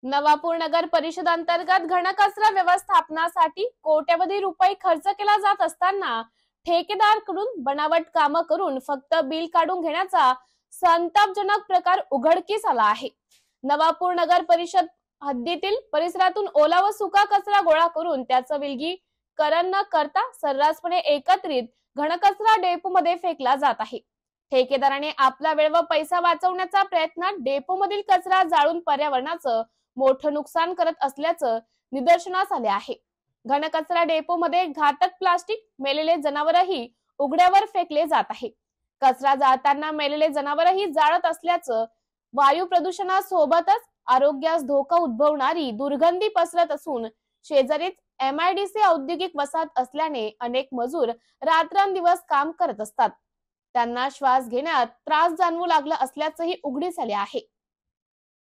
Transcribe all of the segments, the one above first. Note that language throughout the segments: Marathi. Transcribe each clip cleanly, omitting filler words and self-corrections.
नवापूर नगर परिषद अंतर्गत घनकचरा व्यवस्थापनासाठी कोट्यवधी रुपये खर्च केला जात असताना ठेकेदाराकडून बनावट कामं करून फक्त बिल काढून घेण्याचा संतापजनक प्रकार उघडकीस आला आहे। नवापूर नगर परिषद हद्दीतील परिसरातून ओला व सुका कचरा गोळा करून त्याचं विलगीकरण न करता सर्रासपणे एकत्रित घनकचरा डेपोमध्ये फेकला जात आहे। ठेकेदाराने आपला वेळ व पैसा वाचवण्याचा प्रयत्न डेपोमधील कचरा जाळून पर्यावरणाचं मोठं नुकसान करत असल्याचं निदर्शनास आले आहे। घनकचरा डेपोमध्ये घातक प्लास्टिक, मेलेले जनावरही उघड्यावर फेकले जात आहे। कचरा जाळताना मेलेले जनावरही जाळत असल्याचं, वायू प्रदूषणासोबतच आरोग्यास धोका उद्भवणारी दुर्गंधी पसरत असून शेजारीच MIDC औद्योगिक वसाहत असल्याने अनेक मजूर रात्रंदिवस काम करत असतात। त्यांना श्वास घेण्यात त्रास जाणवू लागला असल्याचंही उघडीस आले आहे।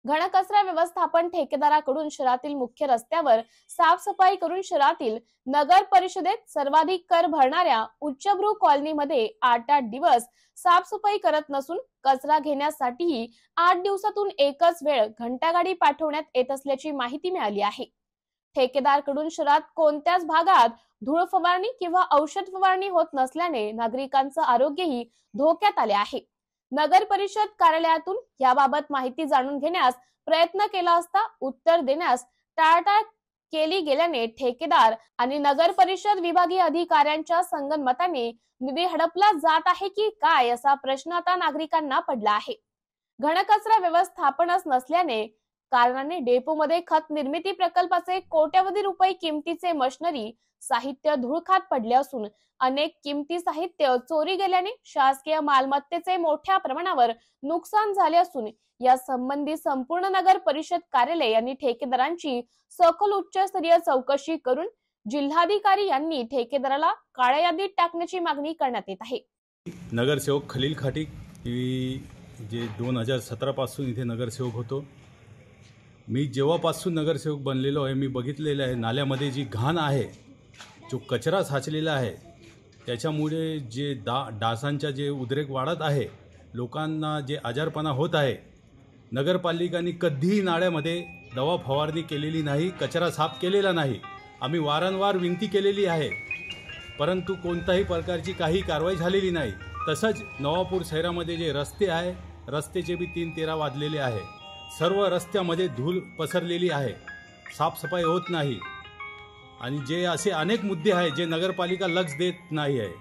घनकचरा व्यवस्थापन ठेकेदाराकडून शहरातील मुख्य रस्त्यावर साफसफाई करून शहरातील नगर परिषदेत सर्वाधिक कर भरणाऱ्या उच्चभ्रू कॉलनीमध्ये 8-8 दिवस साफसफाई करत नसून कचरा घेण्यासाठीही 8 दिवसातून एकच वेळ घंटागाडी पाठवण्यात येत असल्याची माहिती मिळाली आहे। ठेकेदाराकडून शहरात कोणत्याच भागात धूळ फवारणी किंवा औषध फवारणी होत नसल्याने नागरिकांचं आरोग्यही धोक्यात आले आहे। नगर परिषद कार्यालयातून याबाबत माहिती जाणून घेण्यास प्रयत्न केला असता उत्तर देण्यास टाळाटाळ केली गेल्याने ठेकेदार आणि नगर परिषद विभागीय अधिकाऱ्यांच्या संगनमताने निधी हडपला जात आहे की काय असा प्रश्न आता नागरिकांना पडला आहे। घनकचरा व्यवस्थापनच नसल्याने कारणाने डेपोमध्ये खत निर्मिती प्रकल्पाचे कोट्यवधी रुपये किमतीचे मशिनरी साहित्य धूळखात पडले असून अनेक किमती साहित्य चोरी गेल्याने शासकीय मालमत्तेचे मोठ्या प्रमाणावर नुकसान झाले असून या संबंधी संपूर्ण नगर परिषद कार्यालय यांनी ठेकेदारांची सखोल उच्चस्तरीय चौकशी करून जिल्हाधिकारी यांनी ठेकेदाराला काळ्या यादीत टाकण्याची मागणी करण्यात येत आहे। नगरसेवक खलील खाटीक जे 2017 पासून इथे नगरसेवक होतो। मी जेव्हापासून नगरसेवक बनलेलो आहे मी बघितलेलं आहे नाल्यामध्ये जी घाण आहे, जो कचरा साचलेला आहे, त्याच्यामुळे जे डासांचा जे उद्रेक वाढत आहे, लोकांना जे आजारपणा होत आहे। नगरपालिकांनी कधीही नाळ्यामध्ये दवा फवारणी केलेली नाही, कचरा साफ केलेला नाही। आम्ही वारंवार विनंती केलेली आहे, परंतु कोणत्याही प्रकारची काही कारवाई झालेली नाही। तसंच नवापूर शहरामध्ये जे रस्ते आहे, रस्त्याचे बी 3-13 वाजलेले आहे। सर्व रस्त्यामध्ये धूळ पसरलेली आहे, साफसफाई होत नाही आणि जे असे अनेक मुद्दे आहेत जे नगरपालिका लक्ष देत नाही आहे।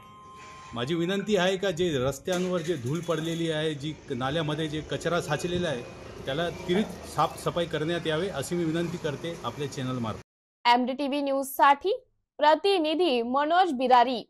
माझी विनंती आहे का जे रस्त्यांवर जे धूळ पडलेली आहे, जी नाल्यामध्ये जे कचरा साचलेला आहे, त्याला त्वरित साफसफाई करण्यात यावे अशी मी विनंती करते आपल्या चॅनल मार्फत। MDTV न्यूज साठी प्रतिनिधी मनोज बिरारी।